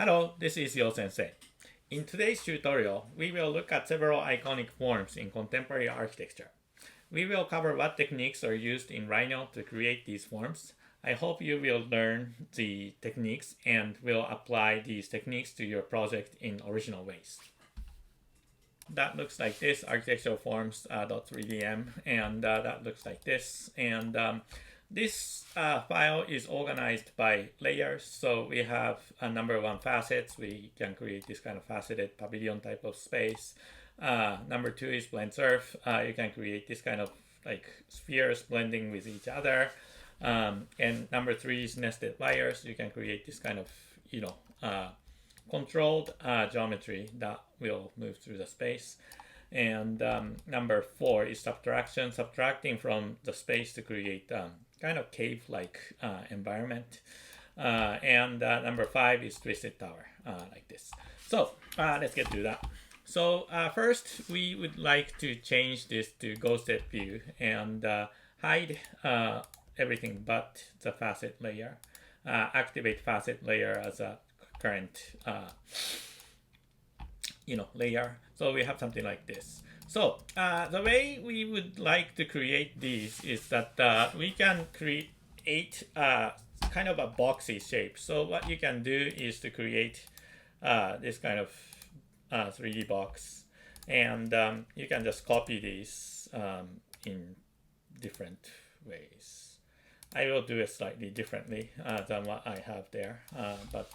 Hello, this is Yo Sensei. In today's tutorial, we will look at several iconic forms in contemporary architecture. We will cover what techniques are used in Rhino to create these forms. I hope you will learn the techniques and will apply these techniques to your project in original ways. That looks like this, architectural forms.3dm, and that looks like this. And this file is organized by layers. So we have a number one facets. We can create this kind of faceted pavilion type of space. Number two is blend surf. You can create this kind of like spheres blending with each other. And number three is nested layers. You can create this kind of, controlled geometry that will move through the space. And number four is subtraction, subtracting from the space to create kind of cave-like environment. And number five is twisted tower, like this. So let's get to that. So first, we would like to change this to ghosted view and hide everything but the facet layer. Activate facet layer as a current layer. So we have something like this. So the way we would like to create these is that we can create kind of a boxy shape. So what you can do is to create this kind of 3D box, and you can just copy these in different ways. I will do it slightly differently than what I have there, but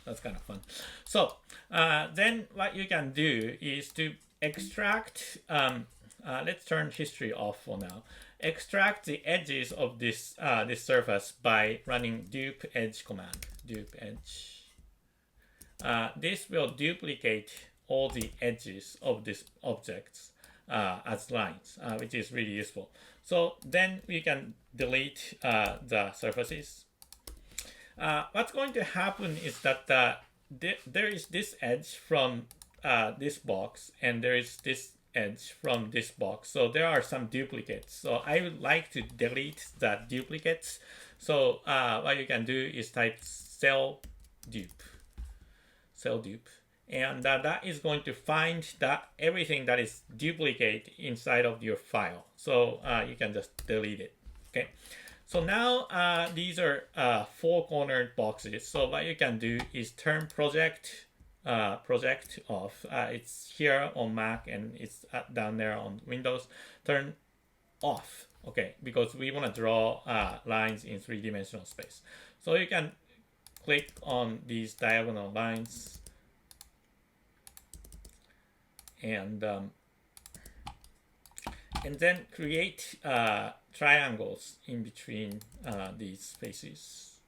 that's kind of fun. So then what you can do is to extract, let's turn history off for now. Extract the edges of this surface by running dupe edge command, dupe edge. This will duplicate all the edges of these objects as lines, which is really useful. So then we can delete the surfaces. What's going to happen is that there is this edge from this box, and there is this edge from this box. So there are some duplicates. So I would like to delete the duplicates. So what you can do is type cell dupe, and that is going to find that everything that is duplicate inside of your file. So you can just delete it. Okay. So now these are four-cornered boxes. So what you can do is turn project off. It's here on Mac and it's down there on Windows. Turn off. Okay, because we want to draw lines in three-dimensional space. So you can click on these diagonal lines and then create triangles in between these spaces,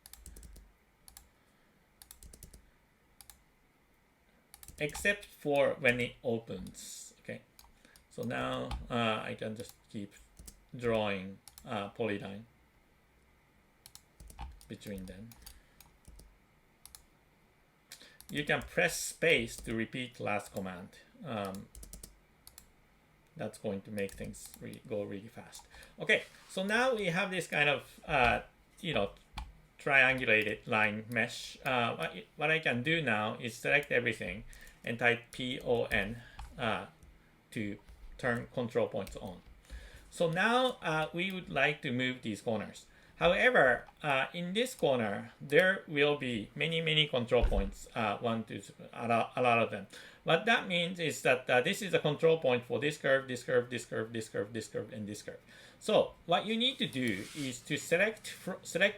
except for when it opens. Okay, so now I can just keep drawing polyline between them. You can press space to repeat last command. That's going to make things go really fast. Okay, so now we have this kind of triangulated line mesh. What I can do now is select everything and type PON to turn control points on. So now we would like to move these corners. However, in this corner, there will be many control points, a lot of them. What that means is that this is a control point for this curve, this curve, this curve, this curve, this curve, and this curve. So what you need to do is to select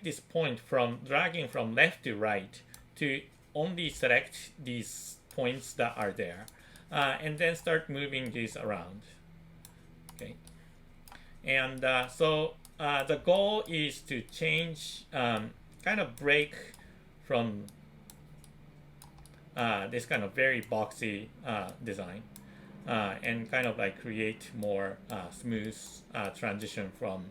this point from dragging from left to right to only select these points that are there, and then start moving these around. Okay, and so the goal is to change, kind of break from this kind of very boxy design and kind of like create more smooth transition from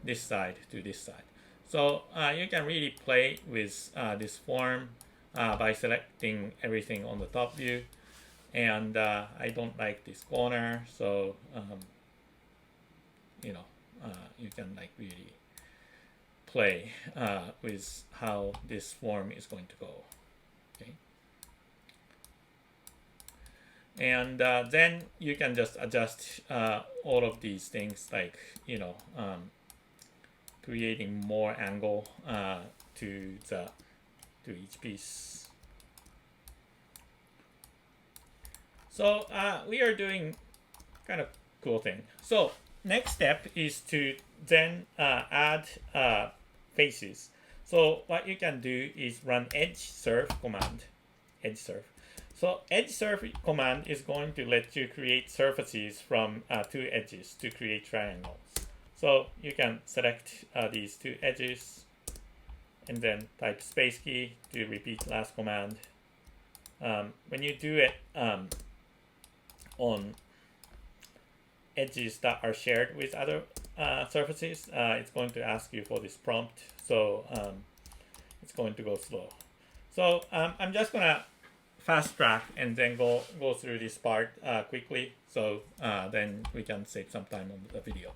this side to this side. So you can really play with this form by selecting everything on the top view. And I don't like this corner, so you can like really play with how this form is going to go. Okay. And then you can just adjust all of these things, like, creating more angle to each piece. So we are doing kind of cool thing. So next step is to then add faces. So what you can do is run edge surf command. Edge surf. So edge surf command is going to let you create surfaces from two edges to create triangles. So you can select these two edges and then type space key to repeat last command. When you do it on edges that are shared with other surfaces, it's going to ask you for this prompt. So it's going to go slow. So I'm just gonna fast track and then go through this part quickly. So then we can save some time on the video.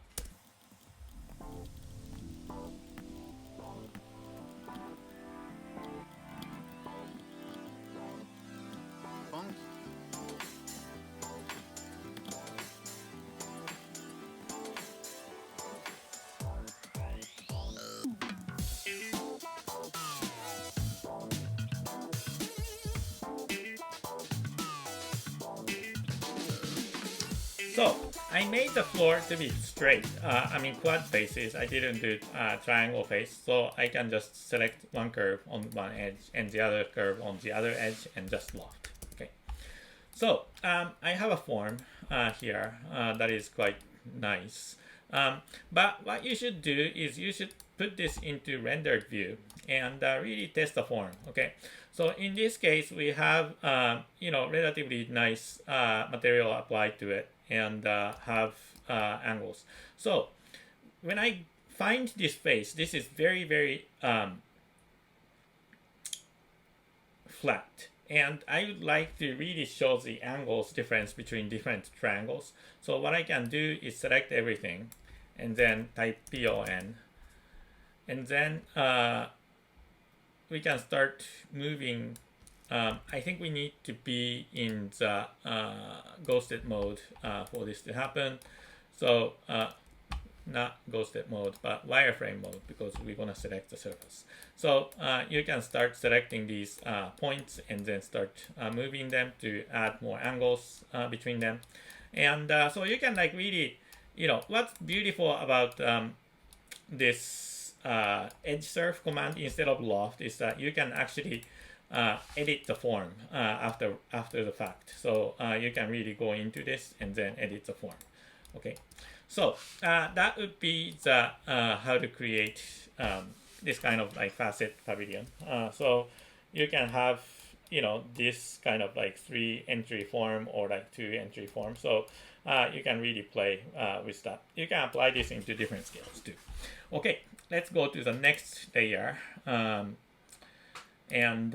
So I made the floor to be straight. I mean quad faces. I didn't do triangle face. So I can just select one curve on one edge and the other curve on the other edge and just loft. Okay. So I have a form here that is quite nice. But what you should do is you should put this into rendered view and really test the form. Okay. So in this case, we have relatively nice material applied to it and have angles. So when I find this face, this is very, very flat. And I would like to really show the angles difference between different triangles. So what I can do is select everything and then type PON. And then we can start moving. I think we need to be in the ghosted mode for this to happen. So not ghosted mode, but wireframe mode, because we want to select the surface. So you can start selecting these points and then start moving them to add more angles between them. And so you can really, what's beautiful about this edge surf command instead of loft is that you can actually edit the form after the fact. So you can really go into this and then edit the form. Okay. So that would be the how to create this kind of facet pavilion. So you can have this kind of 3 entry form or 2 entry form. So you can really play with that. You can apply this into different scales too. Okay, let's go to the next layer. And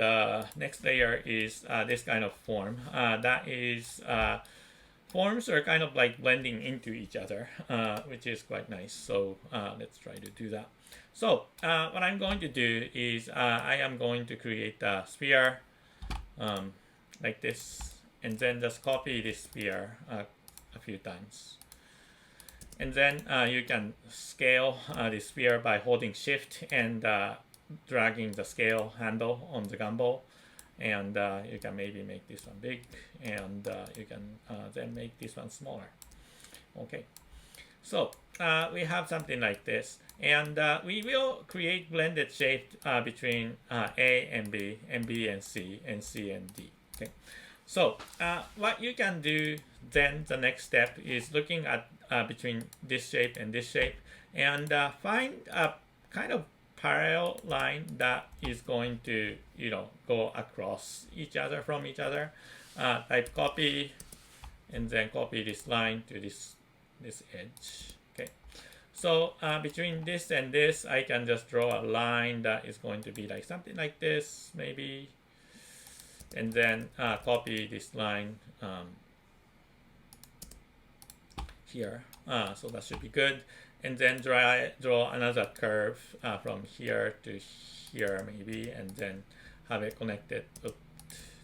next layer is this kind of form. That is forms are kind of blending into each other, which is quite nice. So let's try to do that. So what I'm going to do is I am going to create a sphere like this, and then just copy this sphere a few times. And then you can scale the sphere by holding shift and dragging the scale handle on the gumball. And you can maybe make this one big, and you can then make this one smaller. Okay, so we have something like this, and we will create blended shape between A and B and C and C and D. Okay, so what you can do then, the next step is looking at between this shape and this shape, and find a kind of parallel line that is going to go across each other from each other. Type copy and then copy this line to this edge. Okay, so between this and this, I can just draw a line that is going to be something like this maybe, and then copy this line here. So that should be good. And then draw another curve from here to here maybe, and then have it connected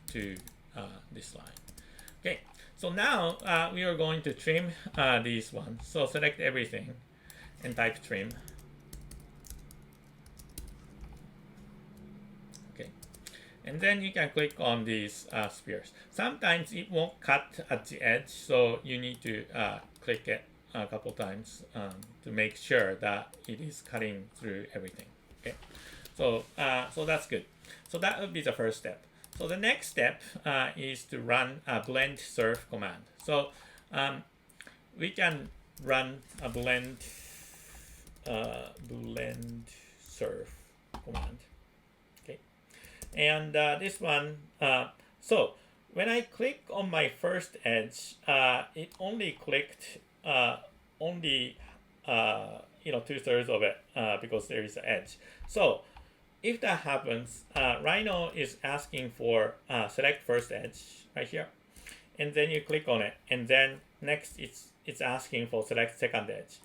to this line. Okay, so now we are going to trim these ones. So select everything and type trim. Okay, and then you can click on these spheres. Sometimes it won't cut at the edge, so you need to click it a couple times to make sure that it is cutting through everything. Okay, so that's good. So that would be the first step. So the next step is to run a blend surf command. So we can run a blend surf command. Okay, and this one. So when I click on my first edge, it only clicked only 2/3 of it because there is an edge. So if that happens, Rhino is asking for select first edge right here, and then you click on it, and then next it's asking for select second edge.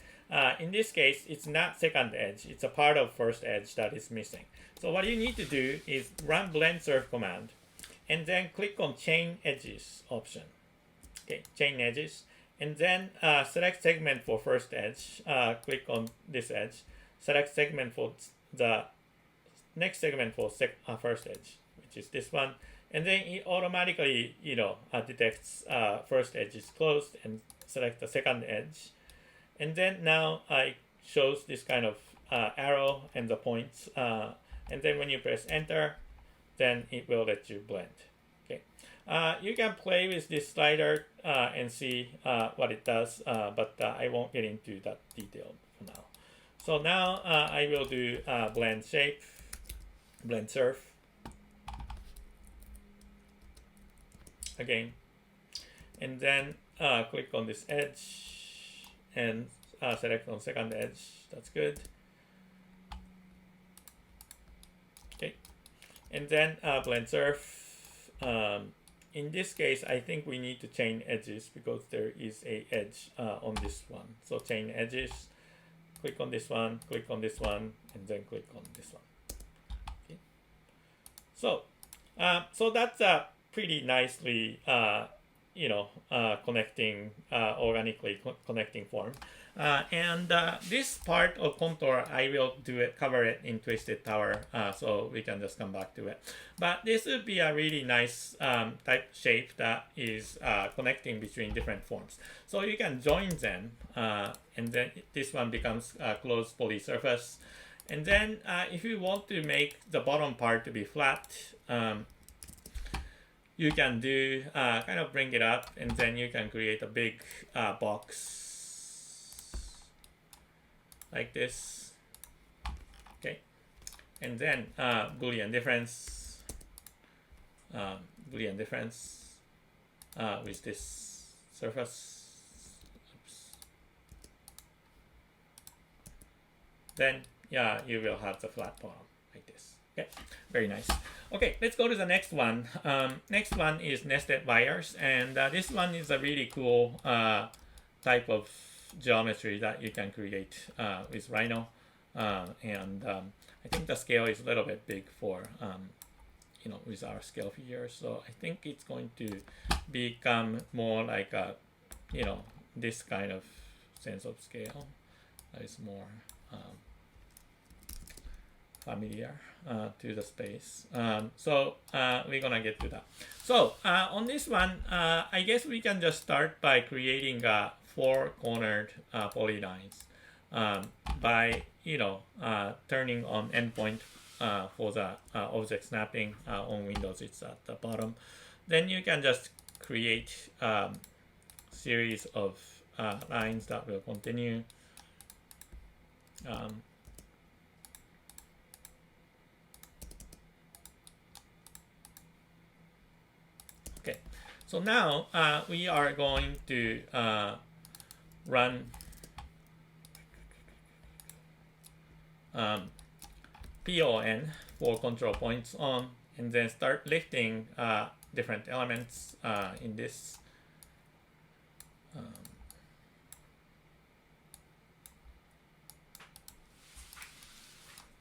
In this case, it's not second edge; it's a part of first edge that is missing. So what you need to do is run blend surf command, and then click on chain edges option. Okay, chain edges, and then select segment for first edge. Click on this edge. Select segment for the next segment for first edge, which is this one, and then it automatically detects first edge is closed and select the second edge, and then now it shows this kind of arrow and the points, and then when you press enter, then it will let you blend. Okay, you can play with this slider and see what it does, but I won't get into that detail for now. So now I will do blend shape, blend surf again, and then click on this edge and select on second edge. That's good. Okay, and then blend surf. In this case, I think we need to chain edges because there is a edge on this one. So chain edges. Click on this one, click on this one, and then click on this one. So, so that's a pretty nicely, connecting, organically connecting form. And this part of contour, I will cover it in Twisted Tower, so we can just come back to it. But this would be a really nice type shape that is connecting between different forms. So you can join them, and then this one becomes a closed poly surface. And then if you want to make the bottom part to be flat, you can do kind of bring it up, and then you can create a big box like this. Okay, and then Boolean difference with this surface. Oops. Then yeah, you will have the flat bottom like this. Okay, very nice. Okay, let's go to the next one. Next one is nested wires, and this one is a really cool type of geometry that you can create with Rhino, and I think the scale is a little bit big for with our scale figures. So I think it's going to become more like a this kind of sense of scale that is more familiar to the space. So we're gonna get to that. So on this one, I guess we can just start by creating four-cornered polylines by turning on endpoint for the object snapping on Windows. It's at the bottom. Then you can just create series of lines that will continue. Okay, so now we are going to run PON for control points on, and then start lifting different elements in this.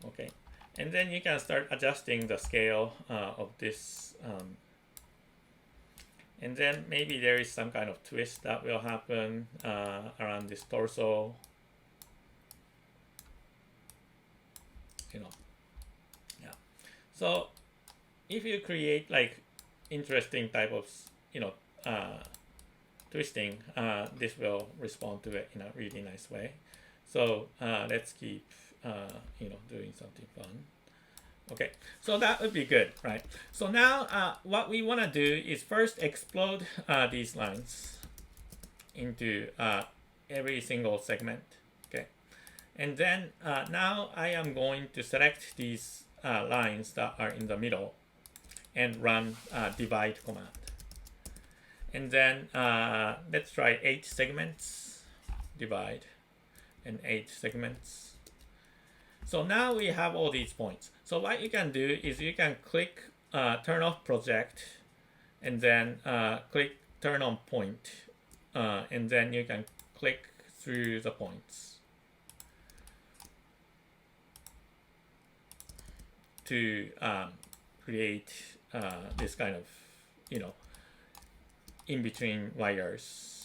Okay, and then you can start adjusting the scale of this And then maybe there is some kind of twist that will happen around this torso. You know, yeah. So if you create like interesting type of, you know, twisting, this will respond to it in a really nice way. So let's keep, you know, doing something fun. Okay, so that would be good, right? So now what we want to do is first explode these lines into every single segment, okay? And then now I am going to select these lines that are in the middle and run divide command. And then let's try 8 segments, divide, and 8 segments. So now we have all these points. So what you can do is you can click turn off project, and then click turn on point, and then you can click through the points to create this kind of, you know, in between wires.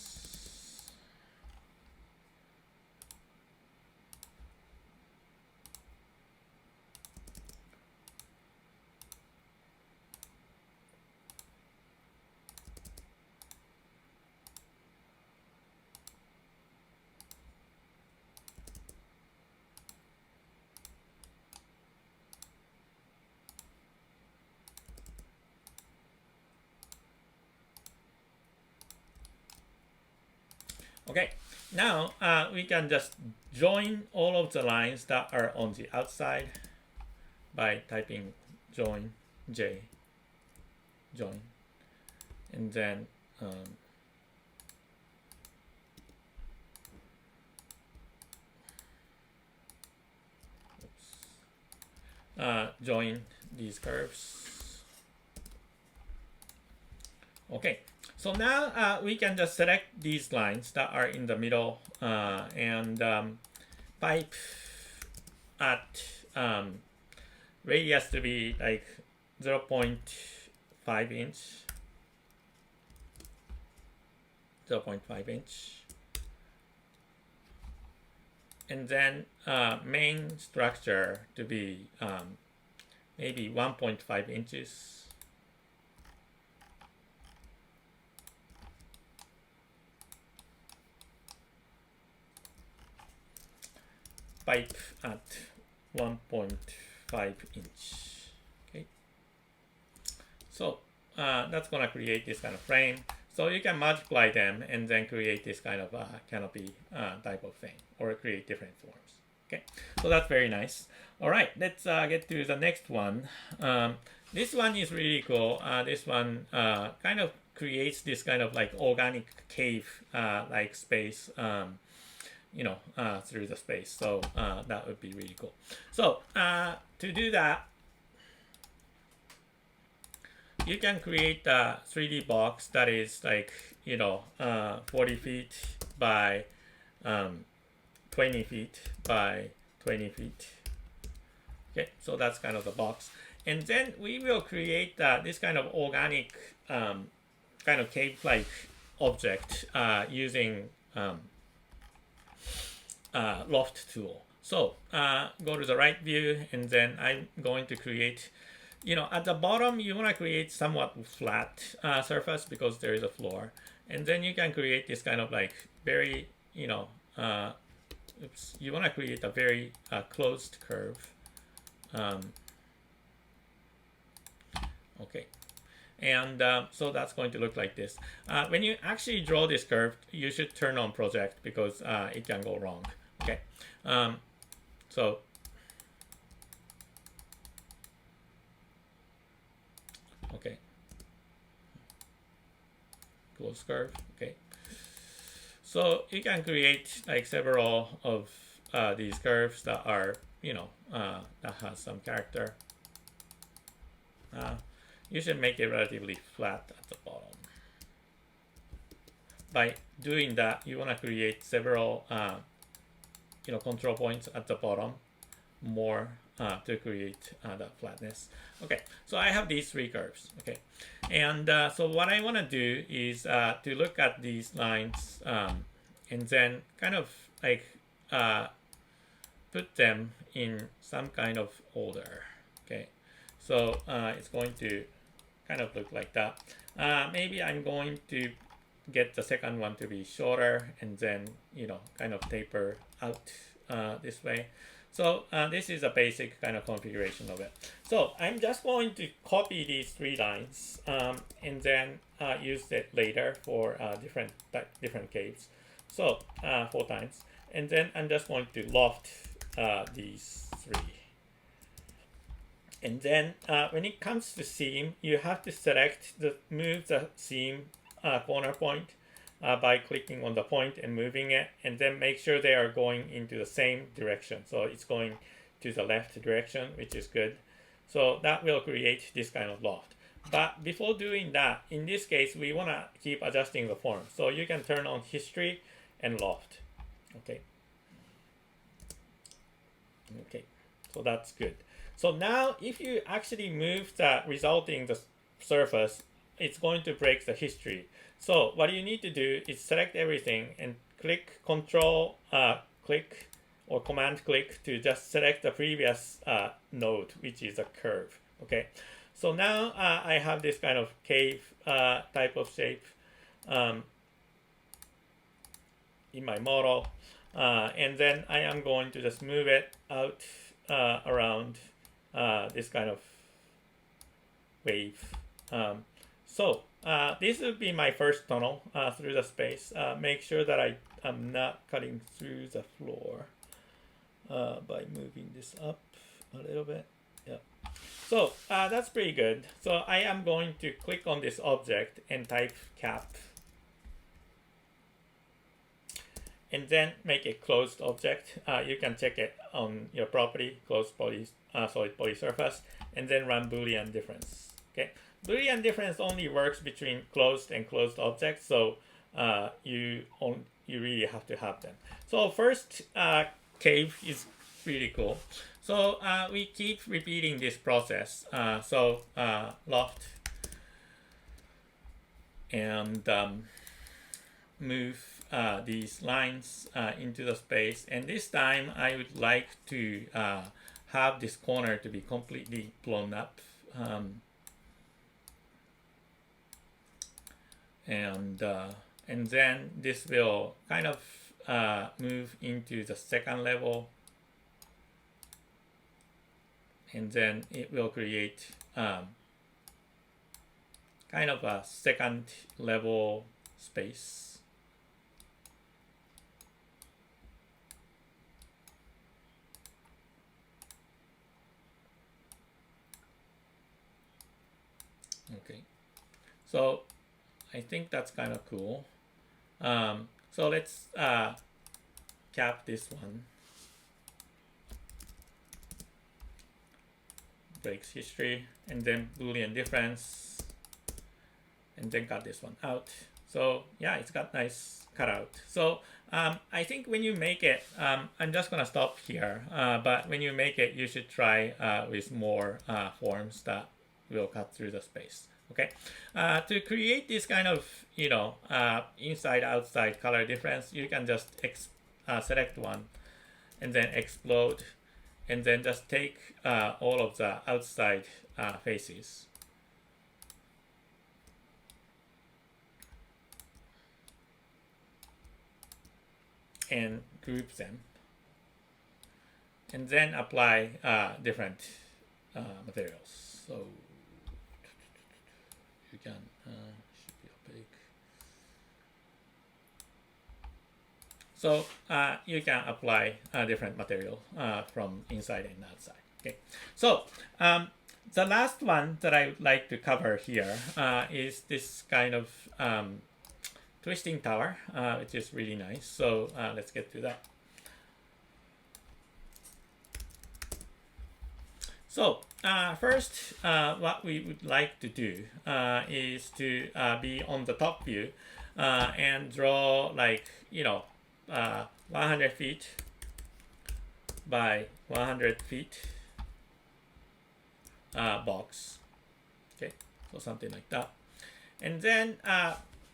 Okay, now we can just join all of the lines that are on the outside by typing join, J, join, and then join these curves. Okay, so now we can just select these lines that are in the middle and pipe at radius to be like 0.5 inch. 0.5 inch. And then main structure to be maybe 1.5 inches. Pipe at 1.5 inch. Okay. So that's gonna create this kind of frame. So you can multiply them and then create this kind of canopy type of thing, or create different forms. Okay, so that's very nice. All right, let's get to the next one. This one is really cool. This one kind of creates this kind of like organic cave like space, you know, through the space. So that would be really cool. So to do that, you can create a 3D box that is like, you know, 40 feet by 20 feet by 20 feet. Okay, so that's kind of the box. And then we will create this kind of organic kind of cave-like object using loft tool. So go to the right view, and then I'm going to create, you know, at the bottom you want to create somewhat flat surface because there is a floor, and then you can create this kind of like very, you know, you want to create a very closed curve. Okay, and so that's going to look like this. When you actually draw this curve, you should turn on project because it can go wrong. Okay, so okay, close curve. Okay, so you can create like several of these curves that are, you know, that has some character. You should make it relatively flat at the bottom. By doing that, you want to create several, you know, control points at the bottom, more to create the flatness. Okay, so I have these three curves. Okay, and so what I want to do is to look at these lines and then kind of like put them in some kind of order. Okay, so it's going to kind of look like that. Maybe I'm going to get the second one to be shorter and then, you know, kind of taper out this way. So this is a basic kind of configuration of it. So I'm just going to copy these three lines and then use it later for different caves. So 4 times. And then I'm just going to loft these three. And then when it comes to seam, you have to move the seam corner point by clicking on the point and moving it, and then make sure they are going into the same direction. So it's going to the left direction, which is good. So that will create this kind of loft. But before doing that, in this case, we want to keep adjusting the form. So you can turn on history and loft. Okay. Okay, so that's good. So now if you actually move the resulting the surface, it's going to break the history. So what you need to do is select everything and click Control click or Command click to just select the previous node, which is a curve. Okay, so now I have this kind of cave type of shape in my model, and then I am going to just move it out around this kind of wave. So this will be my first tunnel through the space. Make sure that I am not cutting through the floor by moving this up a little bit. Yeah. So that's pretty good. So I am going to click on this object and type cap. And then make a closed object. You can check it on your property, closed poly, solid poly surface, and then run Boolean difference. Okay, Boolean difference only works between closed and closed objects, so you really have to have them. So first cave is really cool. So we keep repeating this process. Loft and move these lines into the space, and this time I would like to have this corner to be completely blown up, and then this will kind of move into the second level, and then it will create kind of a second level space. Okay, so I think that's kind of cool. So let's cap this one. Breaks history, and then Boolean difference, and then cut this one out. So yeah, it's got nice cutout. So I think when you make it, I'm just gonna stop here. But when you make it, you should try with more forms that will cut through the space. Okay, to create this kind of, you know, inside-outside color difference, you can just select one and then explode, and then just take all of the outside faces and group them, and then apply different materials. So you can should be opaque. So you can apply different material from inside and outside. Okay. So the last one that I would like to cover here is this kind of twisting tower, which is really nice. So let's get to that. So first, what we would like to do is to be on the top view and draw, like, you know, 100 feet by 100 feet box. Okay, so something like that. And then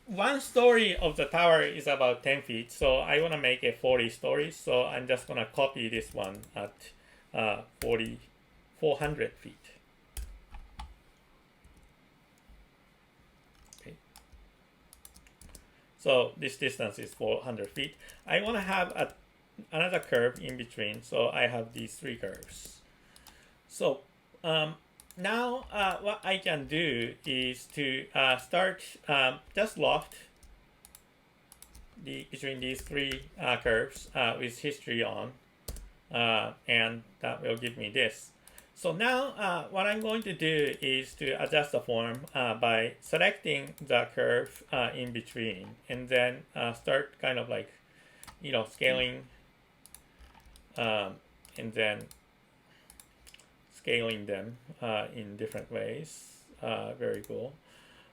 one story of the tower is about 10 feet, so I want to make it 40 stories. So I'm just going to copy this one at 400 feet. Okay. So this distance is 400 feet. I want to have another curve in between, so I have these three curves. So now what I can do is to start just loft between these three curves with history on, and that will give me this. So now what I'm going to do is to adjust the form by selecting the curve in between, and then start kind of like, scaling, and then scaling them in different ways. Very cool.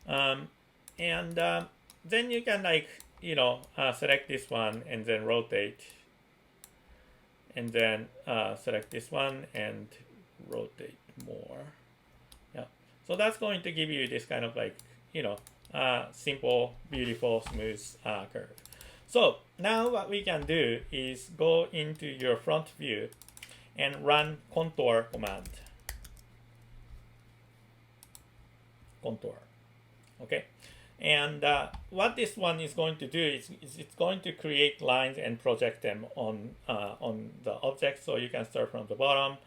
And then you can select this one and then rotate, and then select this one and rotate more. Yeah. So that's going to give you this kind of simple, beautiful, smooth curve. So now what we can do is go into your front view and run contour command. Contour. Okay. And what this one is going to do is it's going to create lines and project them on the object. So you can start from the bottom,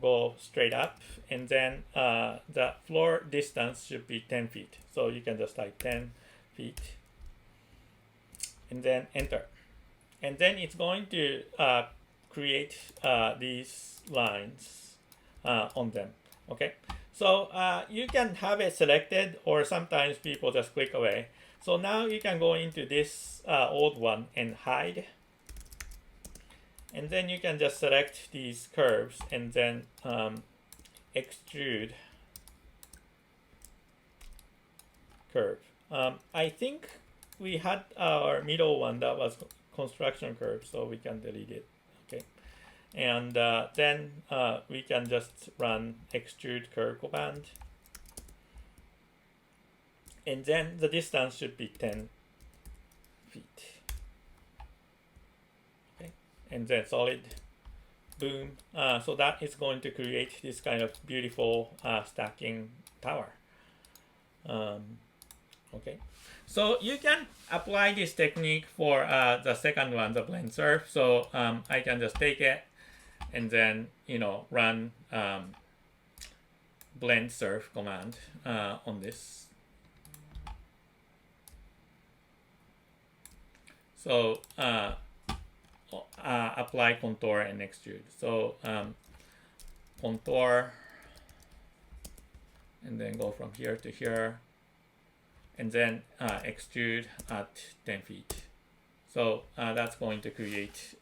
go straight up, and then the floor distance should be 10 feet. So you can just type 10 feet, and then enter. And then it's going to create these lines on them. Okay. So you can have it selected, or sometimes people just click away. So now you can go into this old one and hide. And then you can just select these curves and then extrude curve. I think we had our middle one that was construction curve, so we can delete it. Okay. And then we can just run extrude curve command. And then the distance should be 10 feet. Okay. And then solid, boom. So that is going to create this kind of beautiful stacking tower. Okay. So you can apply this technique for the second one, the blend surf. So I can just take it and then run blend surf command on this. So apply contour and extrude. So contour, and then go from here to here, and then extrude at 10 feet. So that's going to create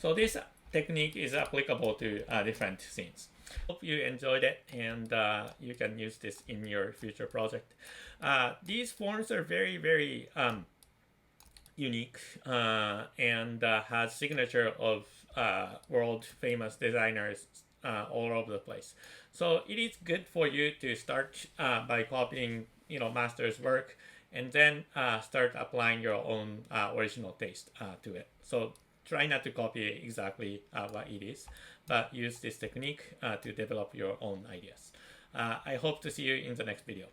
So this technique is applicable to different scenes. Hope you enjoyed it, and you can use this in your future project. These forms are very, very unique and has signature of world famous designers all over the place. So it is good for you to start by copying master's work, and then start applying your own original taste to it. So try not to copy exactly what it is, but use this technique to develop your own ideas. I hope to see you in the next video.